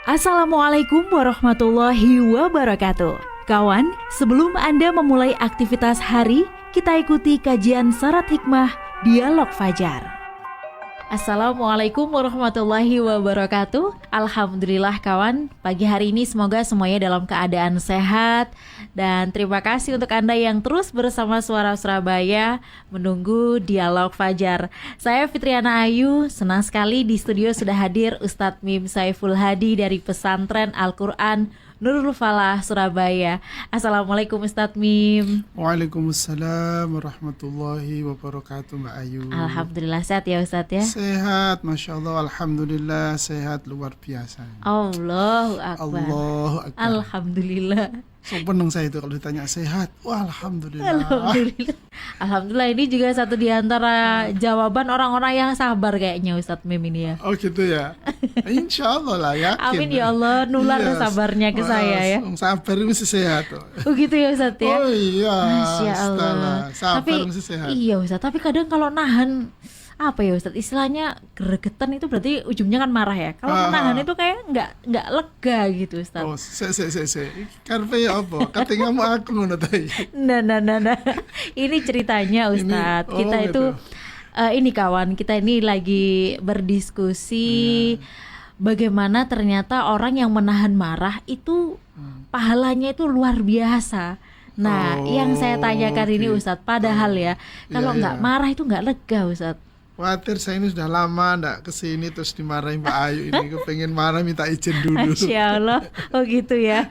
Assalamualaikum warahmatullahi wabarakatuh. Kawan, sebelum Anda memulai aktivitas hari, kita ikuti kajian syarat hikmah Dialog Fajar. Assalamualaikum warahmatullahi wabarakatuh. Alhamdulillah kawan, pagi hari ini semoga semuanya dalam keadaan sehat. Dan terima kasih untuk Anda yang terus bersama Suara Surabaya menunggu Dialog Fajar. Saya Fitriana Ayu, senang sekali di studio sudah hadir Ustadz Mim Saiful Hadi dari Pesantren Al-Quran Nurul Falah Surabaya. Assalamualaikum Ustadz Mim. Waalaikumsalam warahmatullahi wabarakatuh Mbak Ayu. Alhamdulillah sehat ya Ustadz ya. Sehat, Masya Allah, Alhamdulillah sehat luar biasa. Allahu Akbar. Allahu Akbar. Alhamdulillah. So peneng saya itu kalau ditanya sehat. Wah, Alhamdulillah. Alhamdulillah. Alhamdulillah, ini juga satu di antara jawaban orang-orang yang sabar kayaknya Ustadz Mim ini ya. Oh gitu ya. Insya Allah lah ya. Amin ya Allah, nular sabarnya ke saya ya. Sabar mesti sehat. Oh gitu ya Ustadz ya. Oh iya. Masya Allah. Sabar mesti sehat. Iya Ustadz, tapi kadang kalau nahan apa ya Ustadz, istilahnya gregetan itu berarti ujungnya kan marah ya. Kalau menahan itu kayak nggak lega gitu Ustadz. Oh, karpe ya apa? Katingamu aku ngono tadi. Nah. Ini ceritanya Ustadz. Kita gitu. Ini kawan, kita ini lagi berdiskusi bagaimana ternyata orang yang menahan marah itu pahalanya itu luar biasa. Nah, yang saya tanyakan ini Ustadz, padahal ya kalau nggak marah itu nggak lega Ustadz. Khawatir saya ini sudah lama nggak kesini terus dimarahin Mbak Ayu ini. Kepengen marah minta izin dulu. Masya Allah, oh gitu ya.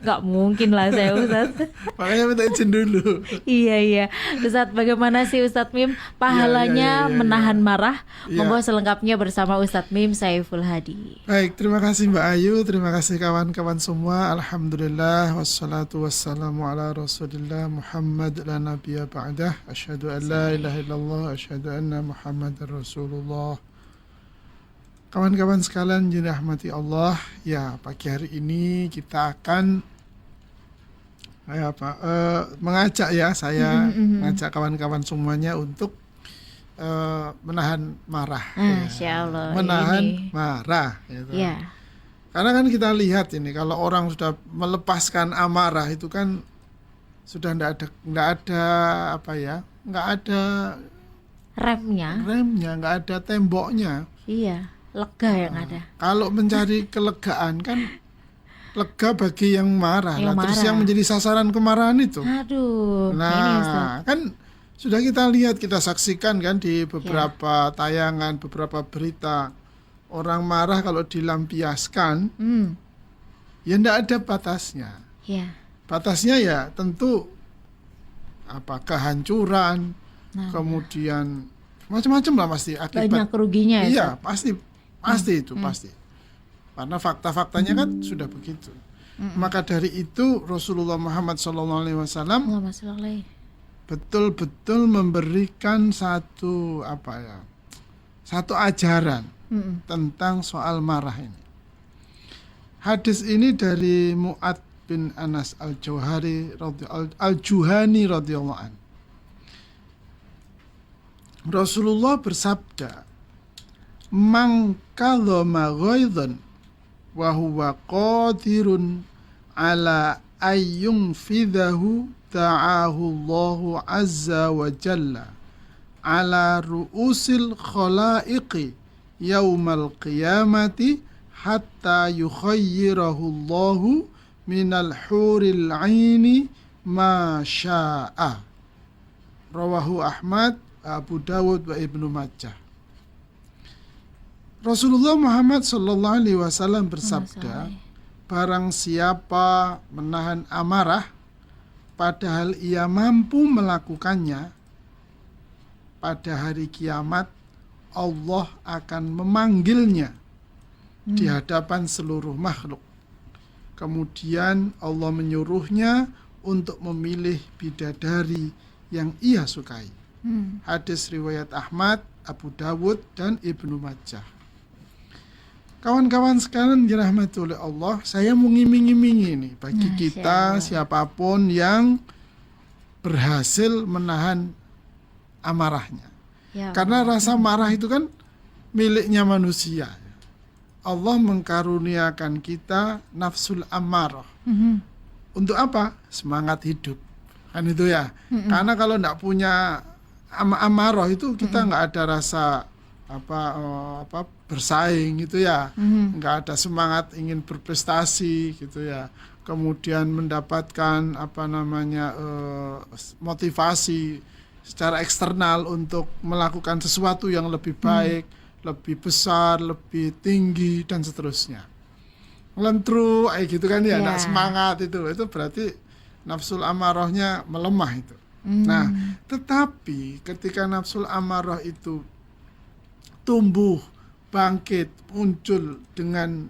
Nggak mungkin lah saya Ustadz. Makanya minta izin dulu. Iya Ustadz, bagaimana sih Ustadz Mim pahalanya menahan marah? Monggo selengkapnya bersama Ustadz Mim Saiful Hadi. Baik, terima kasih Mbak Ayu, terima kasih kawan-kawan semua. Alhamdulillah, wassalatu wassalamu ala rasulillah Muhammad la nabiyya ba'dah. Asyhadu an la ilaha illallah, asyhadu anna Muhammad Rasulullah. Kawan-kawan sekalian dirahmati Allah, ya pagi hari ini kita akan mengajak ya saya mengajak kawan-kawan semuanya untuk menahan marah. Masya Allah, menahan marah. Gitu. Ya. Karena kan kita lihat ini kalau orang sudah melepaskan amarah itu kan sudah nggak ada remnya, nggak ada temboknya. Iya, lega yang ada. Kalau mencari kelegaan kan lega bagi yang marah. Terus yang menjadi sasaran kemarahan itu. Aduh. Nah, kan sudah kita lihat, kita saksikan kan di beberapa tayangan, beberapa berita. Orang marah kalau dilampiaskan, ya enggak ada batasnya. Ya. Batasnya ya tentu kehancuran, kemudian macam-macam lah pasti akibat. Banyak keruginya ya. Iya, pasti itu pasti. Karena fakta-faktanya kan sudah begitu. Maka dari itu Rasulullah Muhammad SAW betul-betul memberikan satu ajaran tentang soal marah ini. Hadis ini dari Mu'ad bin Anas Al-Juhani radhiyallahu anhu. Rasulullah bersabda, "Man kalama ghaidhan wa huwa qadirun ala ayyun fidahu ta'ahu Allahu azza wa jalla ala ru'usil khalaiqi yaumal qiyamati hatta yukhayyirahu Allahu minal huril aini ma sya'a." Rawahu Ahmad, Abu Dawud wa Ibnu Majah. Rasulullah Muhammad SAW bersabda, barang siapa menahan amarah padahal ia mampu melakukannya, pada hari kiamat Allah akan memanggilnya di hadapan seluruh makhluk. Kemudian Allah menyuruhnya untuk memilih bidadari yang ia sukai. Hadis riwayat Ahmad, Abu Dawud, dan Ibnu Majah. Kawan-kawan sekalian dirahmati oleh Allah, saya mau ngiming-ngimingi nih bagi kita siapapun yang berhasil menahan amarahnya. Karena rasa marah itu kan miliknya manusia. Allah mengkaruniakan kita nafsul ammarah. Untuk apa? Semangat hidup. Kan itu ya. Karena kalau enggak punya amarah itu kita nggak ada rasa bersaing gitu ya, nggak ada semangat ingin berprestasi gitu ya, kemudian mendapatkan motivasi secara eksternal untuk melakukan sesuatu yang lebih baik, lebih besar, lebih tinggi dan seterusnya. Lentru gitu kan ya, nggak semangat itu berarti nafsul amarahnya melemah itu. Nah, tetapi ketika nafsul amarah itu tumbuh, bangkit, muncul dengan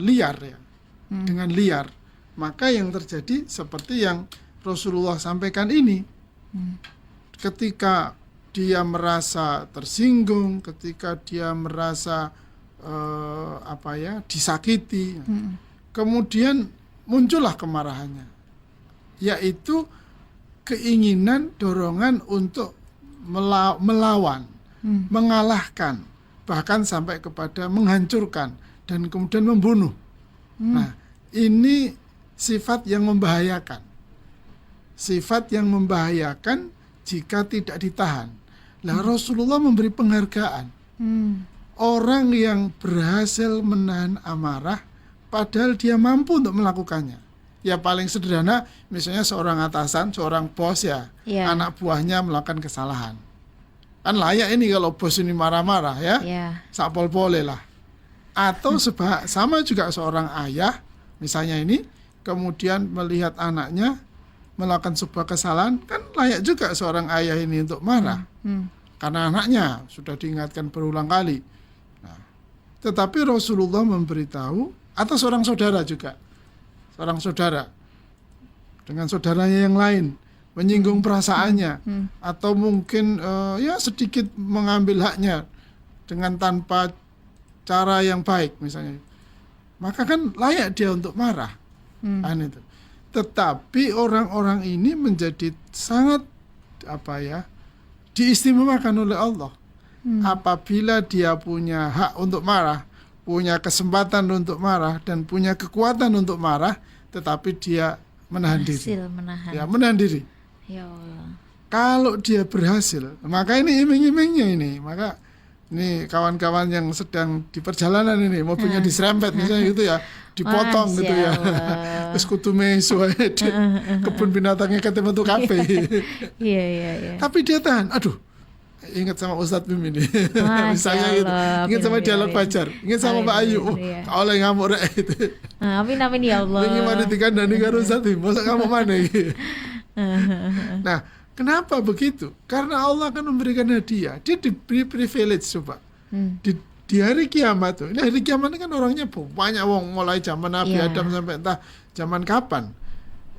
liar ya, dengan liar, maka yang terjadi seperti yang Rasulullah sampaikan ini. Ketika dia merasa tersinggung, ketika dia merasa disakiti, kemudian muncullah kemarahannya, yaitu keinginan, dorongan untuk melawan, mengalahkan, bahkan sampai kepada menghancurkan dan kemudian membunuh. Nah, ini sifat yang membahayakan. Sifat yang membahayakan jika tidak ditahan. Nah, Rasulullah memberi penghargaan. Orang yang berhasil menahan amarah padahal dia mampu untuk melakukannya. Ya paling sederhana, misalnya seorang atasan, seorang bos ya, anak buahnya melakukan kesalahan. Kan layak ini kalau bos ini marah-marah ya, sakpol-pole lah. Atau sama juga seorang ayah, misalnya ini, kemudian melihat anaknya melakukan sebuah kesalahan, kan layak juga seorang ayah ini untuk marah. Karena anaknya sudah diingatkan berulang kali. Nah, tetapi Rasulullah memberitahu, atau seorang saudara juga, seorang saudara dengan saudaranya yang lain menyinggung perasaannya, atau mungkin sedikit mengambil haknya dengan tanpa cara yang baik misalnya, maka kan layak dia untuk marah. Kan itu. Tetapi orang-orang ini menjadi sangat diistimewakan oleh Allah. Apabila dia punya hak untuk marah, punya kesempatan untuk marah, dan punya kekuatan untuk marah, tetapi dia menahan diri. Menahan diri. Ya Allah. Kalau dia berhasil, maka ini iming-imingnya ini. Maka ini kawan-kawan yang sedang di perjalanan ini, mobilnya diserempet misalnya gitu ya, dipotong gitu ya. Terus kutume suai di kebun binatangnya ketemu tuh kafe. Iya. Tapi dia tahan. Aduh, ingat sama Ustadz Bim ini. Misalnya gitu. Ingat sama Dialog Fajar, ingat sama Mbak Ayu. Oleh ngamuk rek itu. Amin ya Allah. Ini mana dikandani karo Ustadz Bim, masa ngamuk mana gitu. Nah, kenapa begitu? Karena Allah akan memberikan hadiah. Dia diberi privilege coba. Di hari kiamat tuh. Ini hari kiamat ini kan orangnya banyak mulai zaman Nabi Adam sampai entah zaman kapan.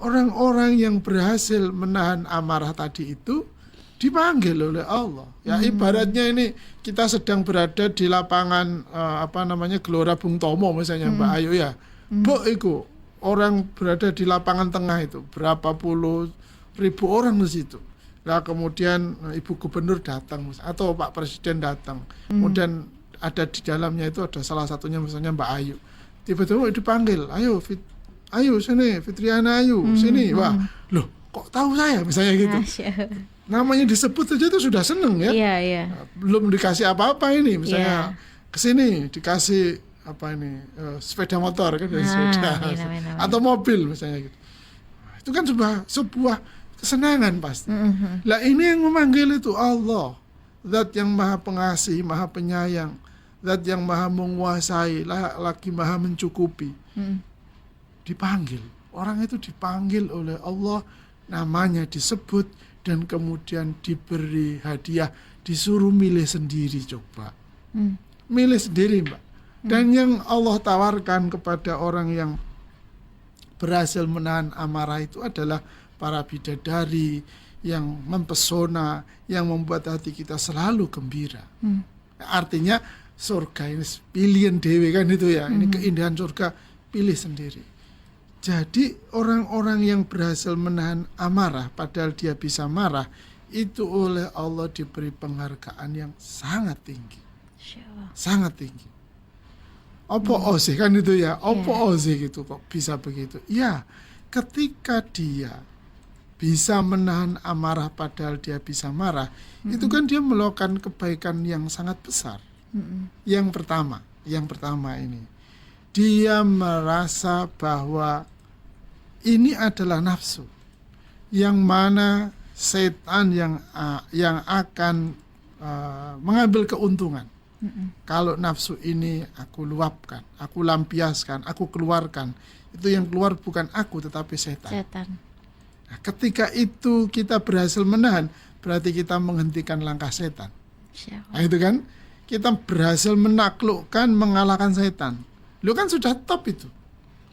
Orang-orang yang berhasil menahan amarah tadi itu dipanggil oleh Allah. Ya ibaratnya ini kita sedang berada di lapangan Gelora Bung Tomo misalnya Mbak Ayu ya. Itu orang berada di lapangan tengah itu, berapa puluh ribu orang di situ. Nah, kemudian Ibu Gubernur datang atau Pak Presiden datang. Kemudian ada di dalamnya itu ada salah satunya misalnya Mbak Ayu. Tiba-tiba dipanggil, "Ayo sini, Fitriana Ayu, sini." Wah, loh, kok tahu saya misalnya gitu. Namanya disebut saja itu sudah seneng ya. Iya. Belum dikasih apa-apa ini, misalnya kesini dikasih sepeda motor kan, sepeda atau mobil misalnya gitu. Itu kan sebuah kesenangan pasti. Lah ini yang memanggil itu Allah, Zat yang Maha Pengasih, Maha Penyayang, Zat yang Maha Menguasai, lagi Maha Mencukupi. Dipanggil, orang itu dipanggil oleh Allah, namanya disebut, dan kemudian diberi hadiah, disuruh milih sendiri coba. Milih sendiri Mbak. Dan yang Allah tawarkan kepada orang yang berhasil menahan amarah itu adalah para bidadari yang mempesona, yang membuat hati kita selalu gembira. Artinya surga ini pilihan dewe kan itu ya. Ini keindahan surga, pilih sendiri. Jadi orang-orang yang berhasil menahan amarah padahal dia bisa marah, itu oleh Allah diberi penghargaan yang sangat tinggi. Sangat tinggi. Opo sih kan itu ya, opo sih gitu kok bisa begitu. Ya, ketika dia bisa menahan amarah padahal dia bisa marah, itu kan dia melakukan kebaikan yang sangat besar. Yang pertama ini, dia merasa bahwa ini adalah nafsu, yang mana setan yang akan mengambil keuntungan. Kalau nafsu ini aku luapkan, aku lampiaskan, aku keluarkan, itu yang keluar bukan aku tetapi setan. Nah, ketika itu kita berhasil menahan, berarti kita menghentikan langkah setan. Nah itu kan, kita berhasil menaklukkan, mengalahkan setan. Lu kan sudah top itu.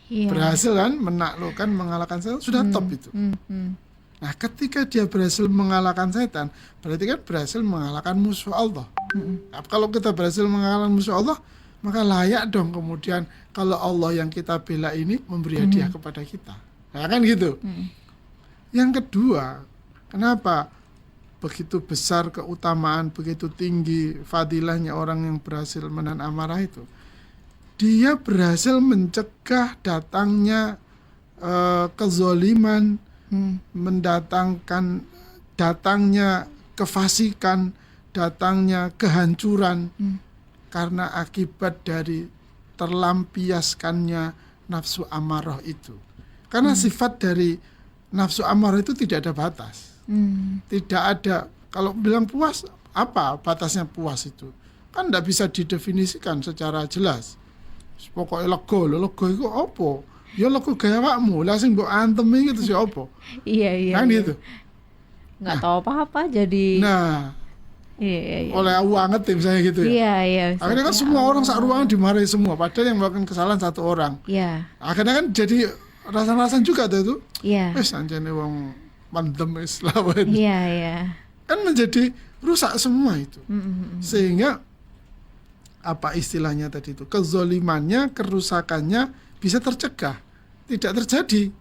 Berhasil kan menaklukkan, mengalahkan setan, sudah top itu. Nah ketika dia berhasil mengalahkan setan, berarti kan berhasil mengalahkan musuh Allah. Nah, kalau kita berhasil mengalahkan musuh Allah, maka layak dong kemudian kalau Allah yang kita bela ini memberi hadiah kepada kita. Nah kan gitu. Yang kedua, kenapa begitu besar keutamaan, begitu tinggi fadilahnya orang yang berhasil menahan amarah itu? Dia berhasil mencegah datangnya kezoliman, mendatangkan datangnya kefasikan, datangnya kehancuran karena akibat dari terlampiaskannya nafsu amarah itu. Karena sifat dari nafsu amarah itu tidak ada batas. Tidak ada, kalau bilang puas, apa batasnya puas itu? Kan tidak bisa didefinisikan secara jelas. Pokoknya lego itu apa? Ya lego gaya awakmu, lah sing mbok antem iki terus ya apa? Iya. Kan gitu. Nggak tahu apa-apa jadi. Nah, Iya. oleh banget misalnya gitu ya. Iya. Akhirnya kan semua orang sak ruangan dimarahi semua, padahal yang melakukan kesalahan satu orang. Iya. Akhirnya kan jadi rasa-rasan juga tuh itu. Iya. Wes anjene wong mandem wis lawan. Iya. Kan menjadi rusak semua itu. Sehingga apa istilahnya tadi itu, kezolimannya, kerusakannya bisa tercegah, tidak terjadi.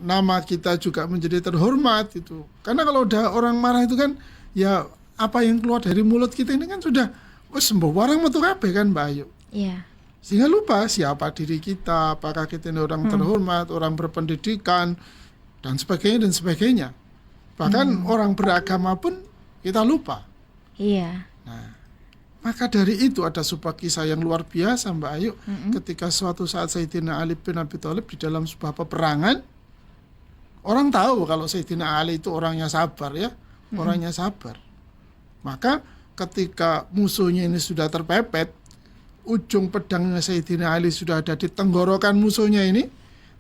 Nama kita juga menjadi terhormat itu. Karena kalau udah orang marah itu kan, ya apa yang keluar dari mulut kita ini kan sudah sembuh orang metu kabeh kan Mbak Ayu. Iya. Sehingga lupa siapa diri kita, apakah kita ini orang terhormat, orang berpendidikan, dan sebagainya. Bahkan orang beragama pun kita lupa. Iya. Nah, maka dari itu ada sebuah kisah yang luar biasa Mbak Ayu, ketika suatu saat Sayyidina Ali bin Abi Thalib di dalam sebuah peperangan, orang tahu kalau Sayyidina Ali itu orangnya sabar ya, orangnya sabar. Maka ketika musuhnya ini sudah terpepet, ujung pedangnya Sayyidina Ali sudah ada di tenggorokan musuhnya ini,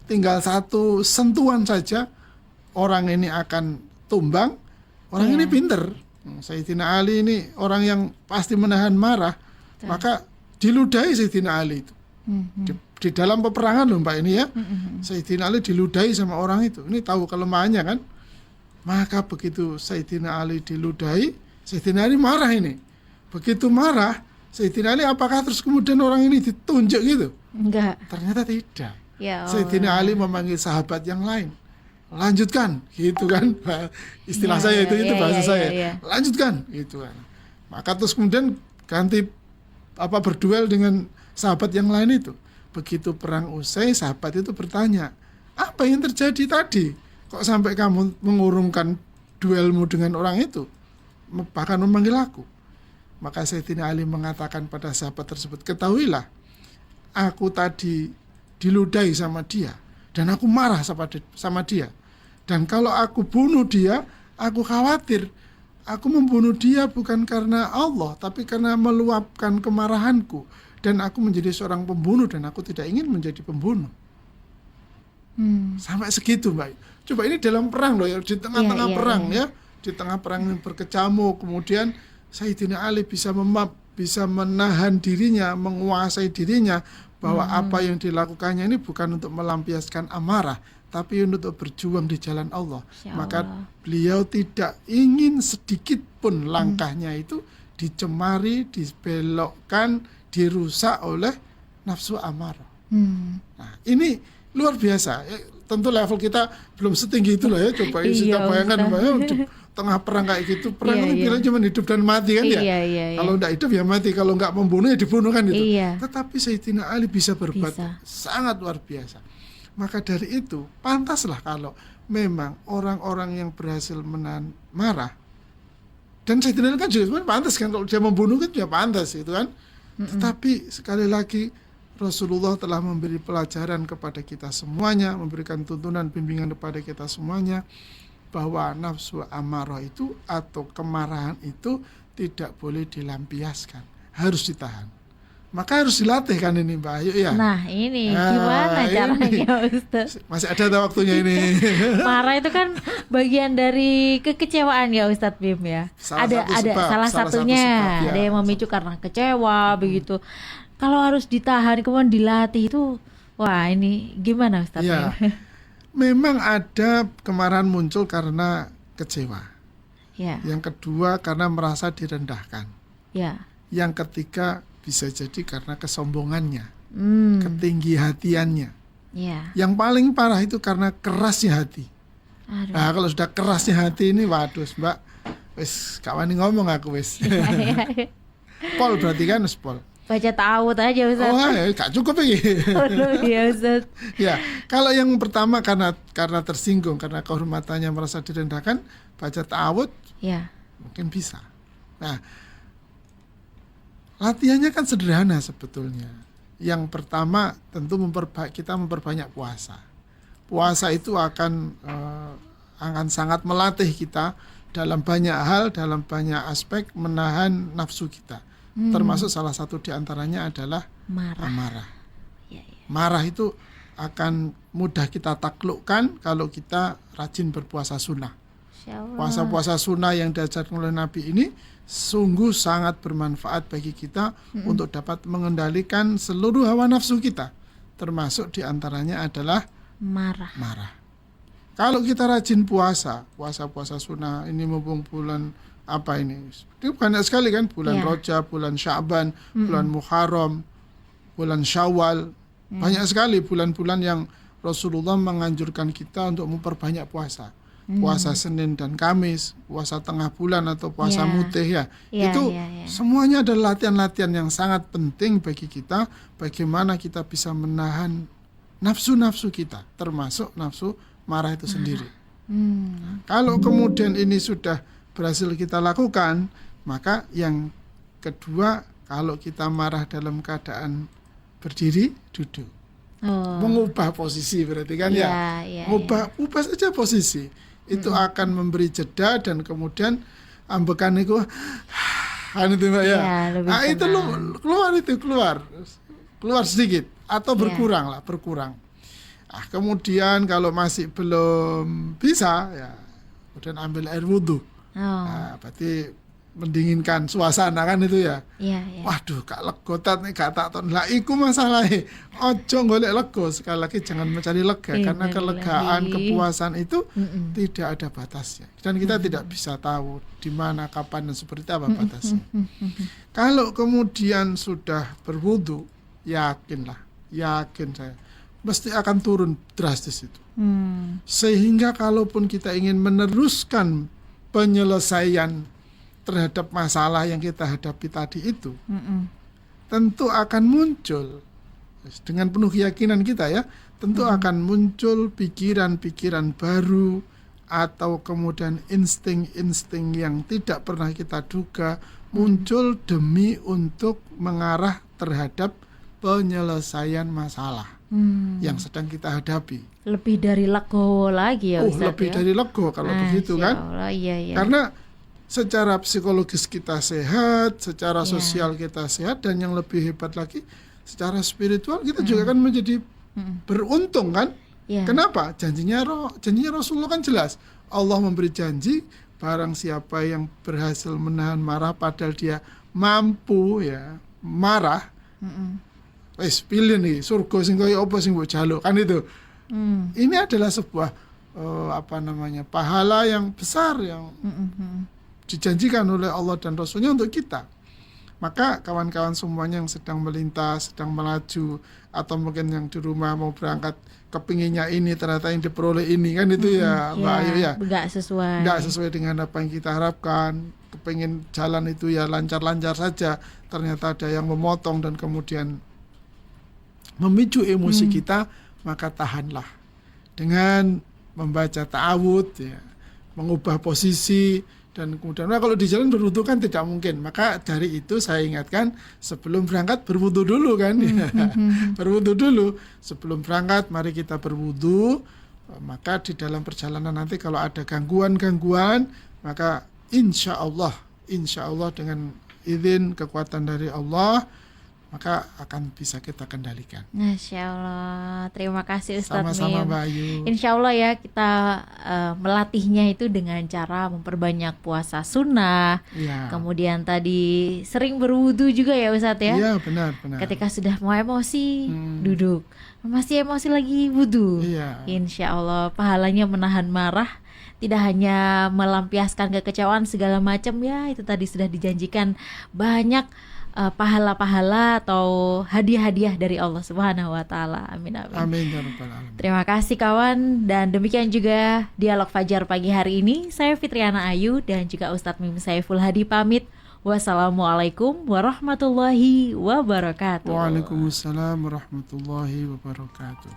tinggal satu sentuhan saja orang ini akan tumbang. Orang ini pinter. Sayyidina Ali ini orang yang pasti menahan marah, maka diludahi Sayyidina Ali itu. Di dalam peperangan loh Mbak ini ya, Sayyidina Ali diludahi sama orang itu. Ini tahu kelemahannya kan. Maka begitu Sayyidina Ali diludahi, Sayyidina Ali marah ini. Begitu marah, Sayyidina Ali apakah terus kemudian orang ini ditunjuk gitu? Enggak. Ternyata tidak. Ya Allah. Sayyidina Ali memanggil sahabat yang lain. Lanjutkan, gitu kan. Istilah saya itu bahasa saya. Lanjutkan, gitu kan. Maka terus kemudian ganti berduel dengan sahabat yang lain itu. Begitu perang usai, sahabat itu bertanya, apa yang terjadi tadi? Kok sampai kamu mengurungkan duelmu dengan orang itu? Bahkan memanggil aku. Maka Sayyidina Ali mengatakan pada sahabat tersebut, ketahuilah, aku tadi diludahi sama dia, dan aku marah sama dia. Dan kalau aku bunuh dia, aku khawatir aku membunuh dia bukan karena Allah, tapi karena meluapkan kemarahanku. Dan aku menjadi seorang pembunuh, dan aku tidak ingin menjadi pembunuh. Sampai segitu Mbak. Coba ini dalam perang loh ya, di tengah-tengah perang ya. Di tengah perang yang berkecamuk, kemudian Sayyidina Ali bisa menahan dirinya, menguasai dirinya, bahwa apa yang dilakukannya ini bukan untuk melampiaskan amarah, tapi untuk berjuang di jalan Allah. Maka beliau tidak ingin sedikit pun langkahnya itu dicemari, dibelokkan, dirusak oleh nafsu amarah. Nah, ini luar biasa. Tentu level kita belum setinggi itu lah ya. Coba kita bayangkan, tengah perang kayak gitu, perang Iya, itu iya. bilang cuma hidup dan mati kan ya. Iya, iya, iya. Kalau enggak hidup ya mati, kalau enggak membunuh ya dibunuh kan itu. Iya. Tetapi Sayyidina Ali bisa berbuat Bisa. sangat luar biasa. Maka dari itu pantaslah kalau memang orang-orang yang berhasil menahan marah, dan Sayyidina Ali kan juga sebenarnya pantas kan, kalau dia membunuh kan juga pantas gitu kan. Tetapi sekali lagi Rasulullah telah memberi pelajaran kepada kita semuanya, memberikan tuntunan bimbingan kepada kita semuanya, bahwa nafsu amarah itu atau kemarahan itu tidak boleh dilampiaskan, harus ditahan. Maka harus dilatih kan ini Mbak Ayu ya. Nah ini Nah, gimana ini. caranya Ustaz? Masih ada waktunya ini. Marah itu kan bagian dari kekecewaan ya Ustadz Bim ya. Salah ada satu sebab, salah salah satu satunya, sebab, ya. ada yang memicu karena kecewa begitu. Kalau harus ditahan kemudian dilatih itu, wah ini gimana Ustadz Ya, Bim? memang ada kemarahan muncul karena kecewa. Ya, Yang kedua karena merasa direndahkan. ya, Yang ketiga bisa jadi karena kesombongannya, hmm, ketinggi hatiannya. ya, Yang paling parah itu karena kerasnya hati. aduh, Nah, kalau sudah kerasnya hati ini, waduh Mbak, wis gak wani ngomong aku wis. Pol berarti kan wis pol. baca ta'awud aja Ustadz. Oh, ya, gak cukup ini. Aduh, ya Ustadz. Ya, kalau yang pertama karena tersinggung, karena kehormatannya merasa direndahkan, baca ta'awud Ya, mungkin bisa. Nah, latihannya kan sederhana sebetulnya. Yang pertama tentu kita memperbanyak puasa. Puasa itu akan sangat melatih kita dalam banyak hal, dalam banyak aspek menahan nafsu kita. Termasuk salah satu diantaranya adalah marah. amarah. Ya, ya. Marah itu akan mudah kita taklukkan kalau kita rajin berpuasa sunnah. Insya Allah. Puasa-puasa sunnah yang diajarkan oleh Nabi ini sungguh sangat bermanfaat bagi kita untuk dapat mengendalikan seluruh hawa nafsu kita, termasuk diantaranya adalah Marah. marah. Kalau kita rajin puasa sunnah, ini mumpung bulan apa ini? Itu banyak sekali kan, bulan Iya. Rajab, bulan Sya'ban, bulan Muharram, bulan Syawal. Banyak sekali bulan-bulan yang Rasulullah menganjurkan kita untuk memperbanyak puasa. Puasa Senin dan Kamis, puasa tengah bulan atau puasa Iya. mutih ya. Iya, Itu iya, iya. semuanya adalah latihan-latihan yang sangat penting bagi kita, bagaimana kita bisa menahan nafsu-nafsu kita, termasuk nafsu marah itu sendiri. Kalau kemudian ini sudah berhasil kita lakukan, maka yang kedua, kalau kita marah dalam keadaan berdiri, duduk. Oh. Mengubah posisi berarti kan Iya, ya. iya, Ubah saja posisi. Itu akan memberi jeda dan kemudian ambekan itu itu Mbak ya. Iya, lebih Nah, itu tenang. keluar sedikit atau Iya. berkurang. Kemudian kalau masih belum bisa ya, kemudian ambil air wudhu. Oh. Nah, berarti mendinginkan suasana kan itu ya. Iya, iya. Waduh, gak legotat nih, gak tak ton. Lah iku masalahnya. Ojo golek lego, sekali lagi jangan mencari lega, Iya, karena benar, kelegaan, Nabi. kepuasan itu Mm-mm. tidak ada batasnya. Dan kita tidak bisa tahu di mana, kapan dan seperti apa batasnya. Kalau kemudian sudah berwudu, yakin saya mesti akan turun drastis itu. Sehingga kalaupun kita ingin meneruskan penyelesaian terhadap masalah yang kita hadapi tadi itu, tentu akan muncul dengan penuh keyakinan kita ya, tentu akan muncul pikiran-pikiran baru atau kemudian insting-insting yang tidak pernah kita duga muncul demi untuk mengarah terhadap penyelesaian masalah yang sedang kita hadapi. Lebih dari legowo lagi ya Ustadz Lebih ya? dari lego kalau begitu Masya kan. Allah, iya, iya. Karena secara psikologis kita sehat, secara Iya. sosial kita sehat, dan yang lebih hebat lagi secara spiritual kita juga kan menjadi beruntung kan. Iya. Kenapa? Janjinya Rasulullah kan jelas. Allah memberi janji barang siapa yang berhasil menahan marah padahal dia mampu ya marah, wis pilih nih surga sing kaya apa sing mbok jaluk kan itu. Ini adalah sebuah pahala yang besar yang dijanjikan oleh Allah dan Rasulnya untuk kita. Maka kawan-kawan semuanya yang sedang melintas, sedang melaju, atau mungkin yang di rumah mau berangkat kepinginnya ini, ternyata yang diperoleh ini, kan itu ya Mbak Ayu ya. Nggak sesuai. Nggak sesuai dengan apa yang kita harapkan. Kepingin jalan itu ya lancar-lancar saja, ternyata ada yang memotong dan kemudian memicu emosi kita, maka tahanlah dengan membaca ta'awud ya, mengubah posisi, dan kemudian kalau di jalan berwudu kan tidak mungkin, maka dari itu saya ingatkan sebelum berangkat berwudu dulu kan. Berwudu dulu sebelum berangkat, mari kita berwudu. Maka di dalam perjalanan nanti kalau ada gangguan-gangguan, maka insya Allah dengan izin kekuatan dari Allah, maka akan bisa kita kendalikan. Masya Allah, terima kasih Ustadz Sama-sama Mim. Mbak Ayu. Insya Allah ya kita melatihnya itu dengan cara memperbanyak puasa sunnah. Ya. Kemudian tadi sering berwudu juga ya Ustadz ya. Iya benar. Ketika sudah mau emosi duduk, masih emosi lagi wudu. Iya. Insya Allah pahalanya menahan marah. Tidak hanya melampiaskan kekecewaan segala macam ya, itu tadi sudah dijanjikan banyak pahala-pahala atau hadiah-hadiah dari Allah Subhanahu wa taala. Amin amin. Amin ya rabbal alamin. Terima kasih kawan, dan demikian juga dialog Fajar pagi hari ini. Saya Fitriana Ayu dan juga Ustadz Mim Saiful Hadi pamit. Wassalamualaikum warahmatullahi wabarakatuh. Waalaikumsalam warahmatullahi wabarakatuh.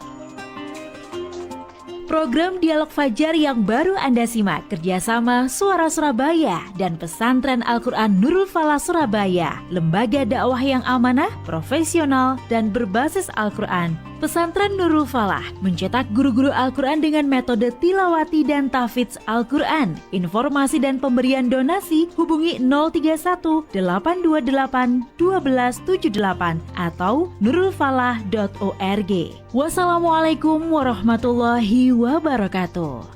Program Dialog Fajar yang baru Anda simak kerjasama Suara Surabaya dan Pesantren Al-Quran Nurul Falah Surabaya, lembaga dakwah yang amanah, profesional, dan berbasis Al-Quran. Pesantren Nurul Falah mencetak guru-guru Al-Quran dengan metode tilawati dan tahfidz Al-Quran. Informasi dan pemberian donasi hubungi 031 828 1278 atau nurulfalah.org. Wassalamualaikum warahmatullahi wabarakatuh.